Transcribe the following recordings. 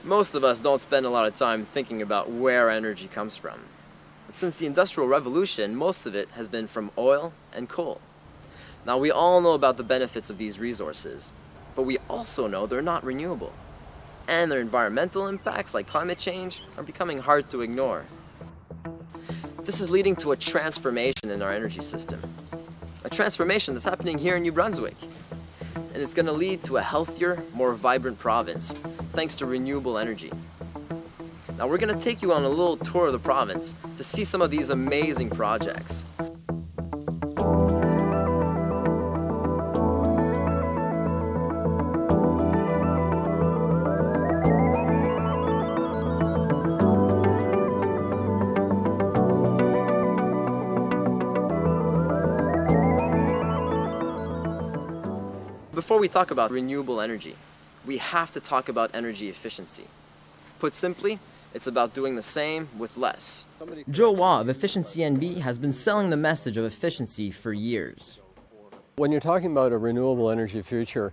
Most of us don't spend a lot of time thinking about where energy comes from. But since the Industrial Revolution, most of it has been from oil and coal. Now, we all know about the benefits of these resources, but we also know they're not renewable. And their environmental impacts, like climate change, are becoming hard to ignore. This is leading to a transformation in our energy system. A transformation that's happening here in New Brunswick. And it's going to lead to a healthier, more vibrant province, thanks to renewable energy. Now we're going to take you on a little tour of the province to see some of these amazing projects. Before we talk about renewable energy, we have to talk about energy efficiency. Put simply, it's about doing the same with less. Joe Waugh of Efficiency NB has been selling the message of efficiency for years. When you're talking about a renewable energy future,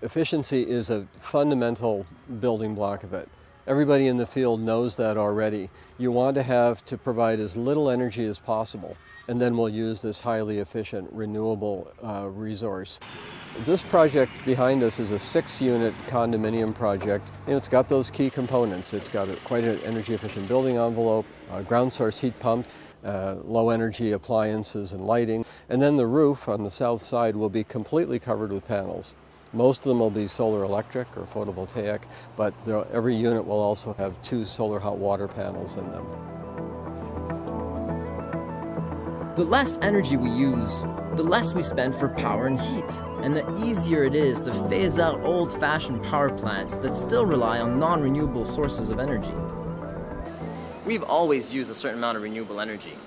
efficiency is a fundamental building block of it. Everybody in the field knows that already. You want to provide as little energy as possible, and then we'll use this highly efficient renewable resource. This project behind us is a 6-unit condominium project, and it's got those key components. It's got quite an energy efficient building envelope, ground source heat pump, low energy appliances and lighting, and then the roof on the south side will be completely covered with panels. Most of them will be solar electric or photovoltaic, but every unit will also have 2 solar hot water panels in them. The less energy we use, the less we spend for power and heat, and the easier it is to phase out old-fashioned power plants that still rely on non-renewable sources of energy. We've always used a certain amount of renewable energy.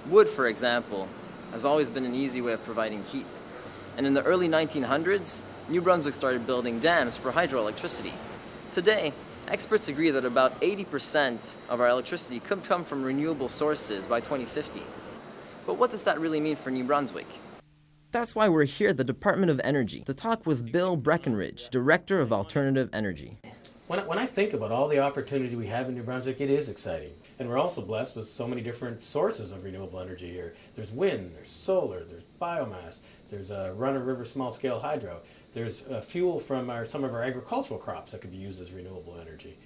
Wood, for example, has always been an easy way of providing heat. And in the early 1900s, New Brunswick started building dams for hydroelectricity. Today, experts agree that about 80% of our electricity could come from renewable sources by 2050. But what does that really mean for New Brunswick? That's why we're here at the Department of Energy to talk with Bill Breckenridge, Director of Alternative Energy. When I think about all the opportunity we have in New Brunswick, it is exciting. And we're also blessed with so many different sources of renewable energy here. There's wind, there's solar, there's biomass, there's run-of-river small-scale hydro. There's fuel from some of our agricultural crops that could be used as renewable energy.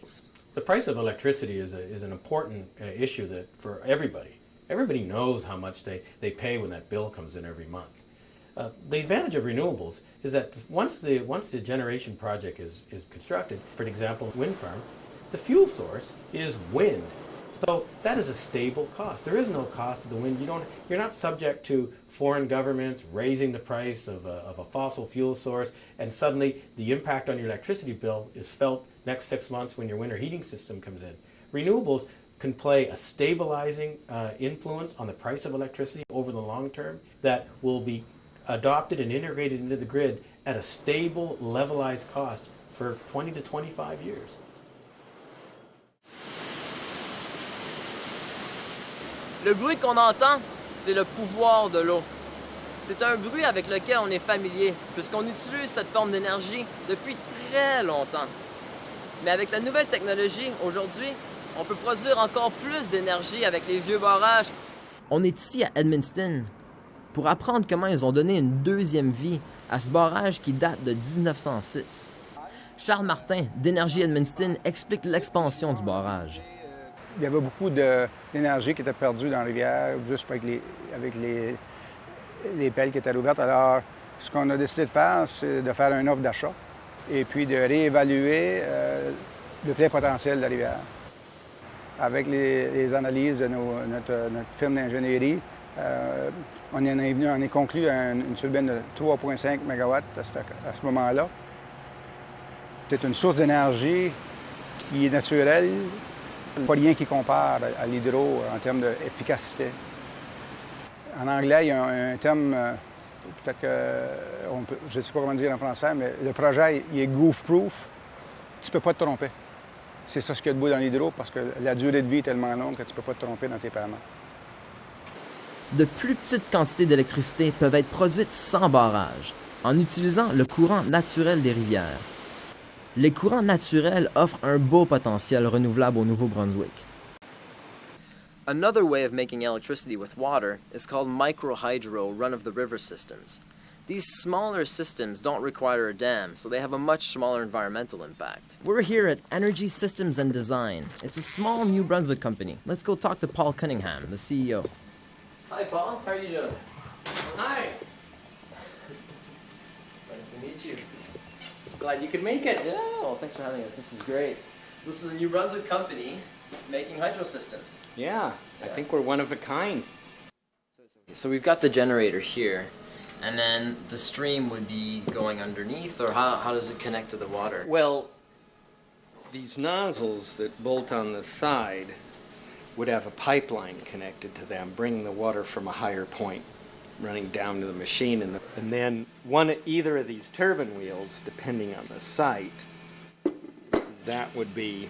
The price of electricity is an important issue for everybody. Everybody knows how much they pay when that bill comes in every month. The advantage of renewables is that once the generation project is constructed, for example, wind farm, the fuel source is wind. So that is a stable cost. There is no cost to the wind. You're not subject to foreign governments raising the price of a fossil fuel source, and suddenly the impact on your electricity bill is felt next 6 months when your winter heating system comes in. Renewables can play a stabilizing influence on the price of electricity over the long term that will be adopted and integrated into the grid at a stable, levelized cost for 20 to 25 years. Le bruit qu'on entend, c'est le pouvoir de l'eau. C'est un bruit avec lequel on est familier, puisqu'on utilise cette forme d'énergie depuis très longtemps. Mais avec la nouvelle technologie, aujourd'hui, on peut produire encore plus d'énergie avec les vieux barrages. On est ici à Edmundston pour apprendre comment ils ont donné une deuxième vie à ce barrage qui date de 1906. Charles Martin, d'Énergie Edmundston, explique l'expansion du barrage. Il y avait beaucoup d'énergie qui était perdue dans la rivière, juste avec les pelles qui étaient ouvertes. Alors, ce qu'on a décidé de faire, c'est de faire une offre d'achat et puis de réévaluer le plein potentiel de la rivière. Avec les analyses de notre firme d'ingénierie, on est conclu à une turbine de 3,5 MW à ce moment-là. C'est une source d'énergie qui est naturelle, pas rien qui compare à l'hydro en termes d'efficacité. En anglais, il y a un terme, peut-être que, je ne sais pas comment dire en français, mais le projet il est goof-proof. Tu ne peux pas te tromper. C'est ça ce qu'il y a de beau dans l'hydro, parce que la durée de vie est tellement longue que tu ne peux pas te tromper dans tes paiements. De plus petites quantités d'électricité peuvent être produites sans barrage, en utilisant le courant naturel des rivières. Les courants naturels offrent un beau potentiel renouvelable au Nouveau-Brunswick. Another way of making electricity with water is called micro-hydro run-of-the-river systems. These smaller systems don't require a dam, so they have a much smaller environmental impact. We're here at Energy Systems and Design. It's a small New Brunswick company. Let's go talk to Paul Cunningham, the CEO. Hi Paul, how are you doing? Hi. Nice to meet you. Glad you could make it. Yeah, well thanks for having us. This is great. So this is a New Brunswick company making hydro systems. Yeah, I think we're one of a kind. So we've got the generator here, and then the stream would be going underneath, or how does it connect to the water? Well, these nozzles that bolt on the side would have a pipeline connected to them, bringing the water from a higher point, running down to the machine. And then either of these turbine wheels, depending on the site, that would be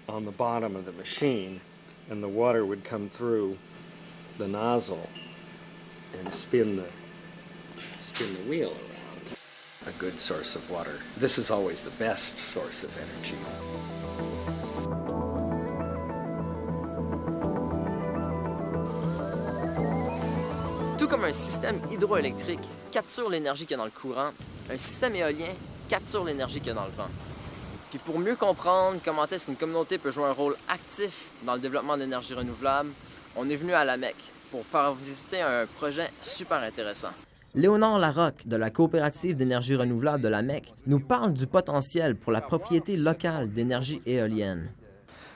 on the bottom of the machine, and the water would come through the nozzle and spin the wheel around. A good source of water. This is always the best source of energy. Tout comme un système hydroélectrique capture l'énergie qu'il y a dans le courant, un système éolien capture l'énergie qu'il y a dans le vent. Puis pour mieux comprendre comment est-ce qu'une communauté peut jouer un rôle actif dans le développement de l'énergie renouvelable, on est venu à Lameque pour visiter un projet super intéressant. Leonard Larocque de la coopérative d'énergie renouvelable de Lameque nous parle du potentiel pour la propriété locale d'énergie éolienne.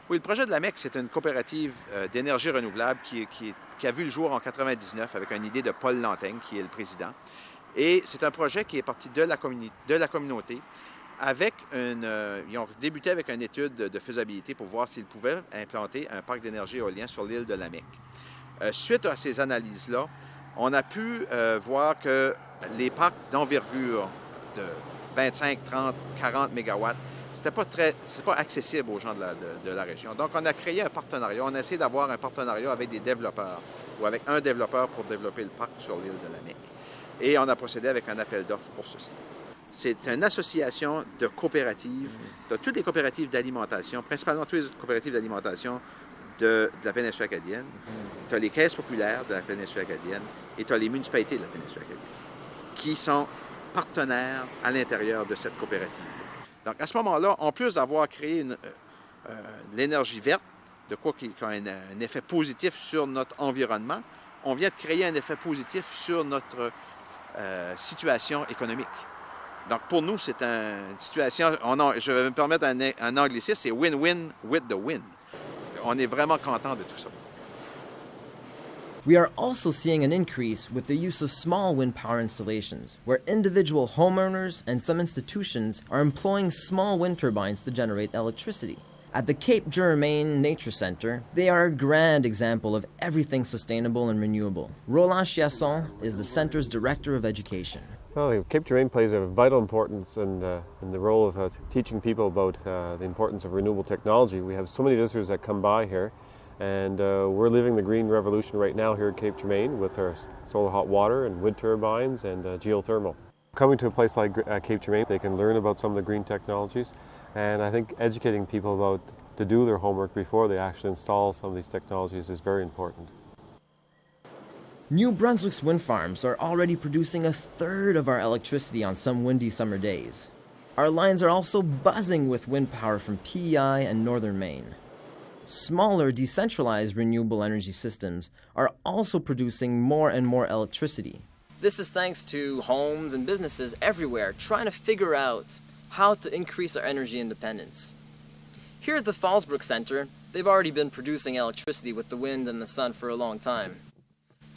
Oui, le projet de Lameque, c'est une coopérative d'énergie renouvelable qui a vu le jour en 1999 avec une idée de Paul Lantaigne, qui est le président. Et c'est un projet qui est parti de la communauté. Ils ont débuté avec une étude de faisabilité pour voir s'ils pouvaient implanter un parc d'énergie éolien sur l'île de Lameque. Suite à ces analyses-là, on a pu voir que les parcs d'envergure de 25, 30, 40 mégawatts, c'est pas accessible aux gens de la région. Donc, on a créé un partenariat. On a essayé d'avoir un partenariat avec des développeurs ou avec un développeur pour développer le parc sur l'île de Lameque. Et on a procédé avec un appel d'offres pour ceci. C'est une association de coopératives, de toutes les coopératives d'alimentation, principalement toutes les coopératives d'alimentation de la péninsule acadienne. Tu as les caisses populaires de la péninsule acadienne et tu as les municipalités de la péninsule acadienne qui sont partenaires à l'intérieur de cette coopérative. Donc, à ce moment-là, en plus d'avoir créé l'énergie verte, de quoi qui a un effet positif sur notre environnement, on vient de créer un effet positif sur notre situation économique. Donc, pour nous, c'est une situation, je vais me permettre un anglicisme, c'est win-win with the win. On est vraiment content de tout ça. We are also seeing an increase with the use of small wind power installations, where individual homeowners and some institutions are employing small wind turbines to generate electricity. At the Cape Juurimain Nature Centre, they are a grand example of everything sustainable and renewable. Roland Chiasson is the centre's Director of Education. Well, Cape Juurimain plays a vital importance in the role of teaching people about the importance of renewable technology. We have so many visitors that come by here, and we're living the green revolution right now here at Cape Juurimain with our solar hot water and wind turbines and geothermal. Coming to a place like Cape Juurimain, they can learn about some of the green technologies, and I think educating people about to do their homework before they actually install some of these technologies is very important. New Brunswick's wind farms are already producing a third of our electricity on some windy summer days. Our lines are also buzzing with wind power from PEI and Northern Maine. Smaller, decentralized renewable energy systems are also producing more and more electricity. This is thanks to homes and businesses everywhere trying to figure out how to increase our energy independence. Here at the Brook Centre, they've already been producing electricity with the wind and the sun for a long time.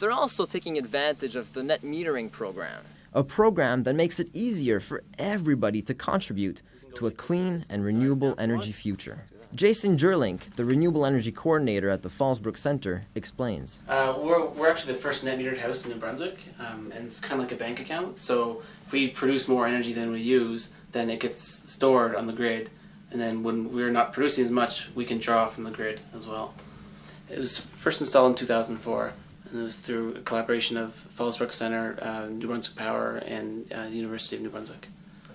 They're also taking advantage of the net metering program, a program that makes it easier for everybody to contribute to a clean and renewable energy future. Jason Juurlink, the Renewable Energy Coordinator at the Brook Centre, explains. We're actually the first net metered house in New Brunswick, and it's kind of like a bank account. So if we produce more energy than we use, then it gets stored on the grid, and then when we're not producing as much, we can draw from the grid as well. It was first installed in 2004. And it was through a collaboration of Brook Centre, New Brunswick Power, and the University of New Brunswick.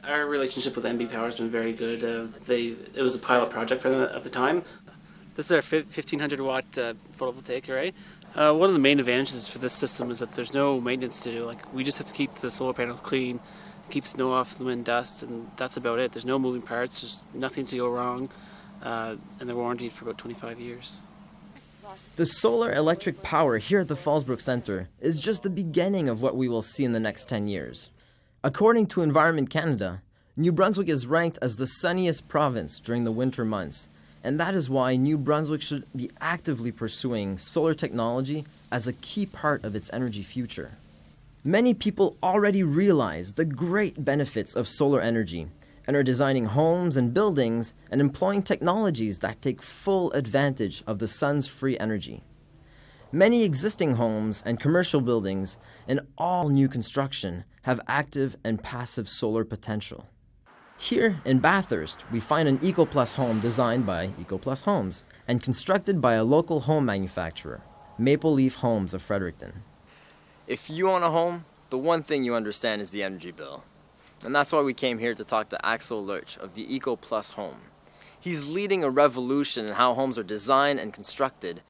Our relationship with NB Power has been very good. It was a pilot project for them at the time. This is our 1500 watt photovoltaic array. One of the main advantages for this system is that there's no maintenance to do. Like, we just have to keep the solar panels clean, keep snow off them and dust, and that's about it. There's no moving parts, there's nothing to go wrong, and they're warranted for about 25 years. The solar electric power here at the Brook Centre is just the beginning of what we will see in the next 10 years. According to Environment Canada, New Brunswick is ranked as the sunniest province during the winter months, and that is why New Brunswick should be actively pursuing solar technology as a key part of its energy future. Many people already realize the great benefits of solar energy and are designing homes and buildings and employing technologies that take full advantage of the sun's free energy. Many existing homes and commercial buildings and all new construction have active and passive solar potential. Here in Bathurst, we find an EcoPlus home designed by EcoPlus Homes and constructed by a local home manufacturer, Maple Leaf Homes of Fredericton. If you own a home, the one thing you understand is the energy bill. And that's why we came here to talk to Axel Lurch of the EcoPlus Home. He's leading a revolution in how homes are designed and constructed.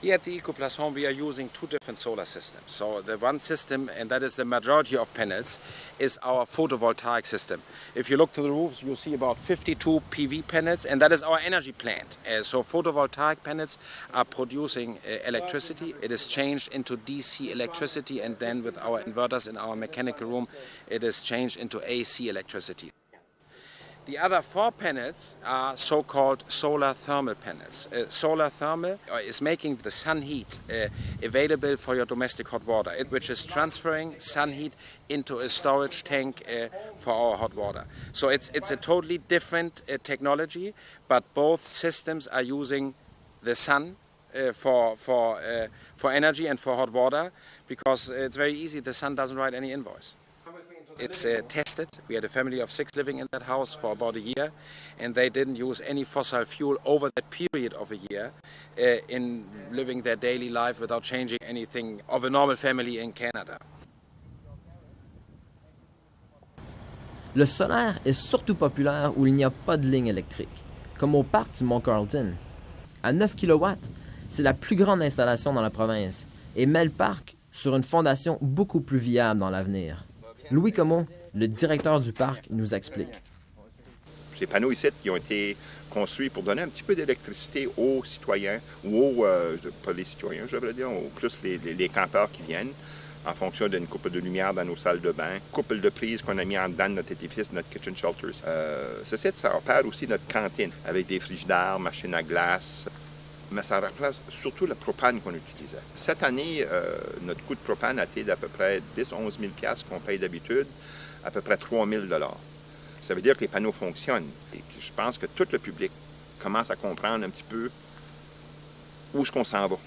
Here at the EcoPlus Home, we are using two different solar systems. So the one system, and that is the majority of panels, is our photovoltaic system. If you look to the roofs, you'll see about 52 PV panels, and that is our energy plant. So photovoltaic panels are producing electricity. It is changed into DC electricity, and then with our inverters in our mechanical room, it is changed into AC electricity. The other 4 panels are so-called solar thermal panels. Solar thermal is making the sun heat available for your domestic hot water, which is transferring sun heat into a storage tank for our hot water. So it's a totally different technology, but both systems are using the sun for energy and for hot water, because it's very easy. The sun doesn't write any invoice. It's tested. We had a family of 6 living in that house for about a year, and they didn't use any fossil fuel over that period of a year in living their daily life without changing anything of a normal family in Canada. Le solaire est surtout populaire où il n'y a pas de ligne électrique, comme au parc du Mont-Carleton. À 9 kW, c'est la plus grande installation dans la province et met le parc sur une fondation beaucoup plus viable dans l'avenir. Louis Comeau, le directeur du parc, nous explique. Ces panneaux ici qui ont été construits pour donner un petit peu d'électricité aux citoyens, ou pas les citoyens, je devrais dire, ou plus les campeurs qui viennent, en fonction d'une couple de lumière dans nos salles de bain, couple de prises qu'on a mis en dedans de notre édifice, notre kitchen shelters. Ceci, ça opère aussi notre cantine, avec des frigidaires, machines à glace. Mais ça remplace surtout le propane qu'on utilisait. Cette année, notre coût de propane a été d'à peu près 10-11 000 $ qu'on paye d'habitude, à peu près 3 000 $. Ça veut dire que les panneaux fonctionnent. Et que je pense que tout le public commence à comprendre un petit peu où est-ce qu'on s'en va.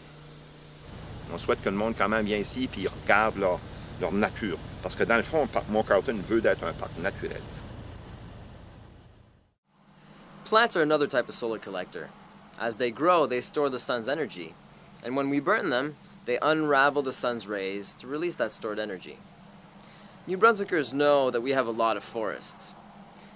On souhaite que le monde quand même vienne ici et regarde leur nature. Parce que dans le fond, le parc Mont-Carleton veut être un parc naturel. Plants are another type of solar collector. As they grow, they store the sun's energy, and when we burn them, they unravel the sun's rays to release that stored energy. New Brunswickers know that we have a lot of forests,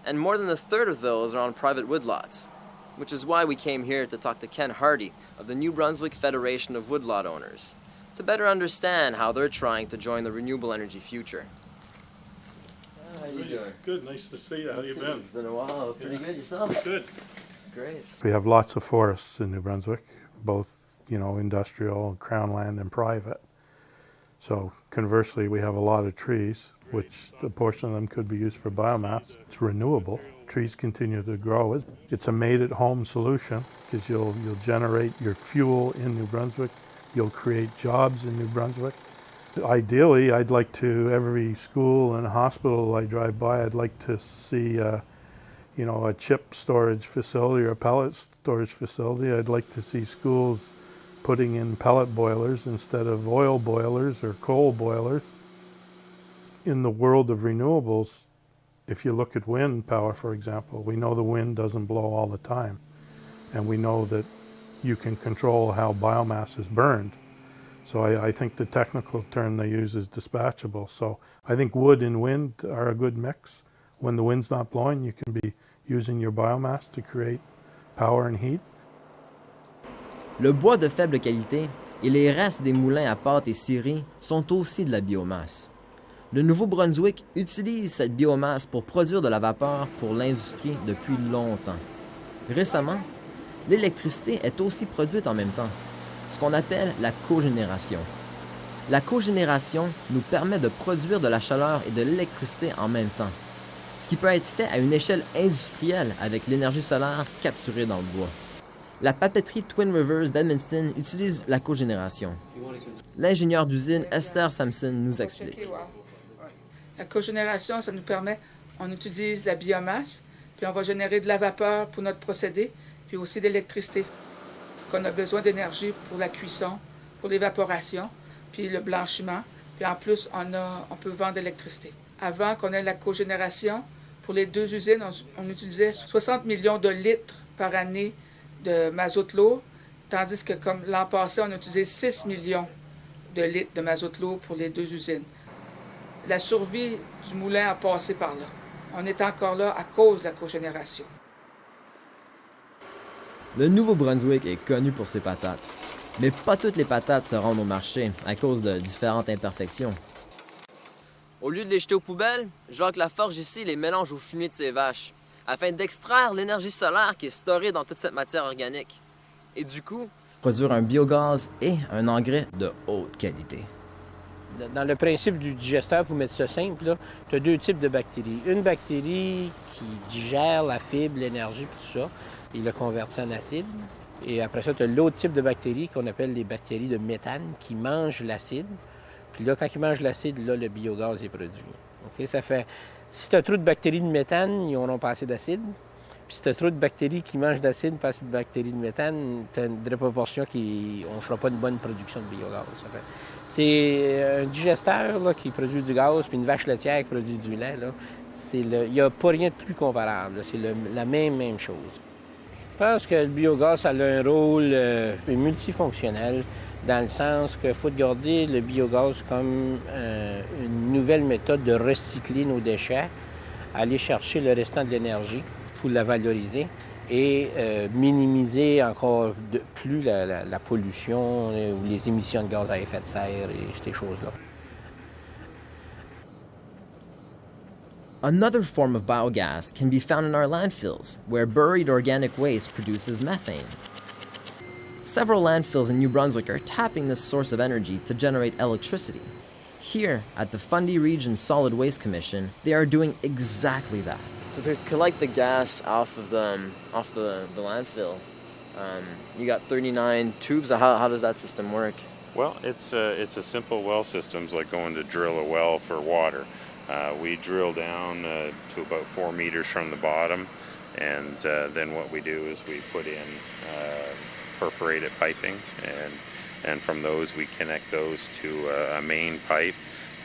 and more than a third of those are on private woodlots, which is why we came here to talk to Ken Hardie of the New Brunswick Federation of Woodlot Owners, to better understand how they're trying to join the renewable energy future. How you doing? Good, nice to see you. How you been? It's been a while. Pretty good yourself? Good. Great. We have lots of forests in New Brunswick, both, industrial, crown land, and private. So conversely, we have a lot of trees, which a portion of them could be used for biomass. It's renewable. Trees continue to grow. It's a made-at-home solution, because you'll generate your fuel in New Brunswick. You'll create jobs in New Brunswick. Ideally, I'd like to, every school and hospital I drive by, I'd like to see a chip storage facility or a pellet storage facility. I'd like to see schools putting in pellet boilers instead of oil boilers or coal boilers. In the world of renewables, if you look at wind power, for example, we know the wind doesn't blow all the time. And we know that you can control how biomass is burned. So I think the technical term they use is dispatchable. So I think wood and wind are a good mix. when the wind's not blowing, you can be using your biomass to create power and heat. Le bois de faible qualité et les restes des moulins à pâte et scieries sont aussi de la biomasse. Le Nouveau-Brunswick utilise cette biomasse pour produire de la vapeur pour l'industrie depuis longtemps. Récemment, l'électricité est aussi produite en même temps, ce qu'on appelle la cogénération. La cogénération nous permet de produire de la chaleur et de l'électricité en même temps, ce qui peut être fait à une échelle industrielle avec l'énergie solaire capturée dans le bois. La papeterie Twin Rivers d'Edmundston utilise la cogénération. L'ingénieur d'usine Esther Samson nous explique. La cogénération, ça nous permet, on utilise la biomasse, puis on va générer de la vapeur pour notre procédé, puis aussi de l'électricité. On a besoin d'énergie pour la cuisson, pour l'évaporation, puis le blanchiment, puis en plus, on peut vendre de l'électricité. Avant qu'on ait la cogénération, pour les deux usines, on utilisait 60 millions de litres par année de mazout lourd, tandis que comme l'an passé, on a utilisé 6 millions de litres de mazout lourd pour les deux usines. La survie du moulin a passé par là. On est encore là à cause de la cogénération. Le Nouveau-Brunswick est connu pour ses patates, mais pas toutes les patates se rendent au marché à cause de différentes imperfections. Au lieu de les jeter aux poubelles, Jacques Laforge ici les mélange au fumier de ses vaches, afin d'extraire l'énergie solaire qui est storée dans toute cette matière organique. Et du coup, produire un biogaz et un engrais de haute qualité. Dans le principe du digesteur, pour mettre ça simple, tu as deux types de bactéries. Une bactérie qui digère la fibre, l'énergie, tout ça, et le convertit en acide. Et après ça, tu as l'autre type de bactéries qu'on appelle les bactéries de méthane qui mangent l'acide. Puis là, quand ils mangent l'acide, là, le biogaz est produit. Okay? Ça fait, si tu as trop de bactéries de méthane, ils n'auront pas assez d'acide. Puis si tu as trop de bactéries qui mangent d'acide, pas assez de bactéries de méthane, tu as une proportion qu'on ne fera pas une bonne production de biogaz. C'est un digesteur là, qui produit du gaz, puis une vache laitière qui produit du lait. Il n'y a pas rien de plus comparable. C'est la même chose. Je pense que le biogaz ça a un rôle multifonctionnel, dans le sens qu'il faut garder le biogaz comme une nouvelle méthode de recycler nos déchets, aller chercher le restant de l'énergie pour la valoriser et minimiser encore plus la pollution ou les émissions de gaz à effet de serre et ces choses-là. Another form of biogas can be found in our landfills, where buried organic waste produces methane. Several landfills in New Brunswick are tapping this source of energy to generate electricity. Here, at the Fundy Region Solid Waste Commission, they are doing exactly that. to collect the gas off the landfill, you got 39 tubes. How does that system work? Well, it's a simple well system, like going to drill a well for water. We drill down to about 4 meters from the bottom, and then what we do is we put in perforated piping, and from those we connect those to a main pipe,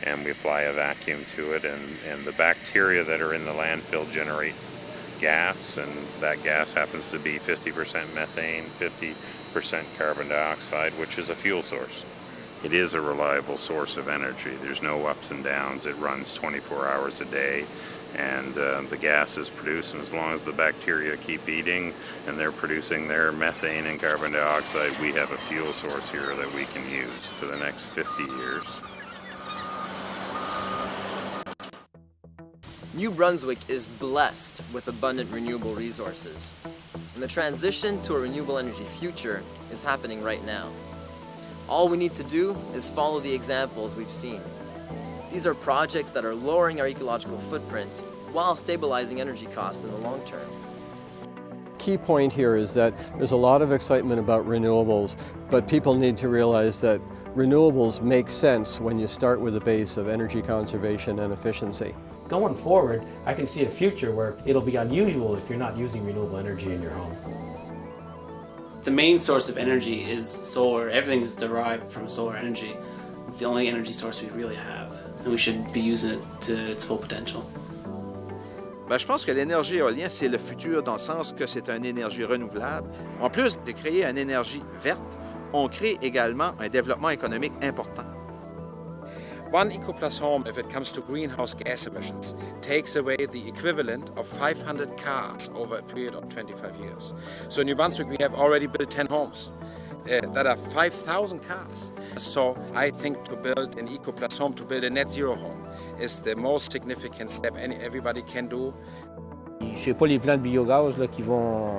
and we apply a vacuum to it, and the bacteria that are in the landfill generate gas, and that gas happens to be 50% methane, 50% carbon dioxide, which is a fuel source. It is a reliable source of energy. There's no ups and downs. It runs 24 hours a day, and the gas is produced, and as long as the bacteria keep eating and they're producing their methane and carbon dioxide, we have a fuel source here that we can use for the next 50 years. New Brunswick is blessed with abundant renewable resources, and the transition to a renewable energy future is happening right now. All we need to do is follow the examples we've seen. These are projects that are lowering our ecological footprint while stabilizing energy costs in the long term. Key point here is that there's a lot of excitement about renewables, but people need to realize that renewables make sense when you start with a base of energy conservation and efficiency. Going forward, I can see a future where it'll be unusual if you're not using renewable energy in your home. The main source of energy is solar. Everything is derived from solar energy. It's the only energy source we really have, and we should be using it to its full potential. Je pense que l'énergie éolienne, c'est le futur dans le sens que c'est une énergie renouvelable. En plus de créer une énergie verte, on crée également un développement économique important. One Eco-Plus home, if it comes to greenhouse gas emissions, takes away the equivalent of 500 cars over a period of 25 years. So in New Brunswick, we have already built 10 homes. That are 5,000 cars. So I think to build an Eco-Plus home, to build a net zero home, is the most significant step everybody can do. Ce n'est pas les plants de biogaz là, qui vont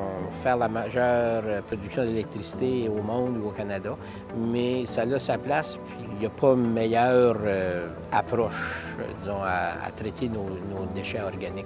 faire la majeure production d'électricité au monde ou au Canada, mais ça a sa place, puis il n'y a pas meilleure approche, disons, à traiter nos déchets organiques.